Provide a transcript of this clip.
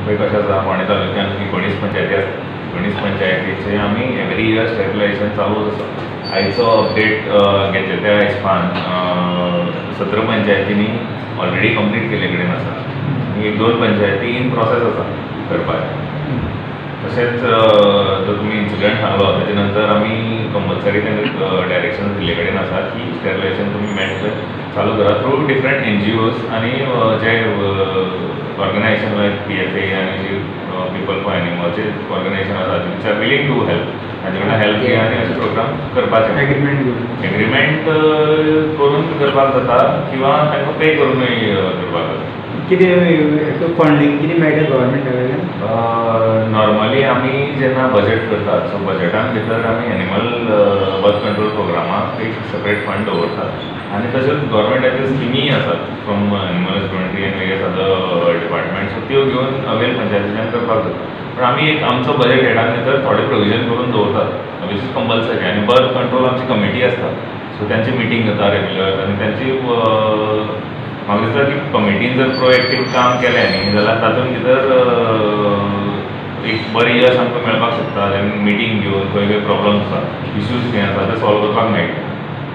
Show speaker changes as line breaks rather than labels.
पळय कशें आसा फोंडें तालुक्यांत की गणेश पंचायती आसता. गणेश पंचायतीचे आमी एवरी इयर स्टेबलायझेशन चालूच आसा. आयचो अपडेट घेतले त्या हिसपान 17 पंचायतींनी ऑलरेडी कंप्लीट केले कडेन आसा आनी 1-2 पंचायती इन प्रोसेस आसा करपाक. तशेंच जो तुमी इन्सिडंट सांगलो तेजे नंतर आमी कंपल्सरी तांकां डायरेक्शन दिल्ले कडेन आसा की स्टेबलायझेशन तुमी मेळटा चालू करा थ्रू डिफरंट NGOs आनी जे ऑर्गनायजेशन लायक PFA आनी जी पीपल फॉर एनिमल्स ऑर्गनायजेशन आसा which are willing to help ताजे कडल्यान हेल्प घेया आनी अशे प्रोग्राम करपाचे. एग्रीमेंट करून करपाक जाता किंवा तांकां पे करूनय करपाक जाता.
कितें फंडींग कितें मेळटा गव्हर्मेंटा कडल्यान?
नॉर्मली आमी जेन्ना बजेट करतात सो बजेटान भितर आमी एनिमल बर्थ कंट्रोल प्रोग्रामाक एक सेपरेट फंड दवरतात आनी तशेंच गव्हर्मेंटाच्यो स्किमी आसात from animal husbandry and various other department so त्यो घेवन अवेल पंचायतीच्यान करपाक जाता. पण आमी एक आमचो बजेट हेडान भितर थोडे प्रोविजन करून दवरतात वीच इज कंपल्सरी आनी बर्थ कंट्रोल आमची कमिटी आसता सो त्यांची मिटींग जाता रेग्युलर आनी त्यांची म्हाका दिसता की कमिटीन जर प्रोएक्टीव काम केलें न्ही जाल्यार तातूंत भितर एक बरें यश आमकां मेळपाक शकता. मिटींग घेवन खंय खंय प्रॉब्लम्स आसा इश्यूज खंय आसा ते सॉल्व करपाक मेळटा.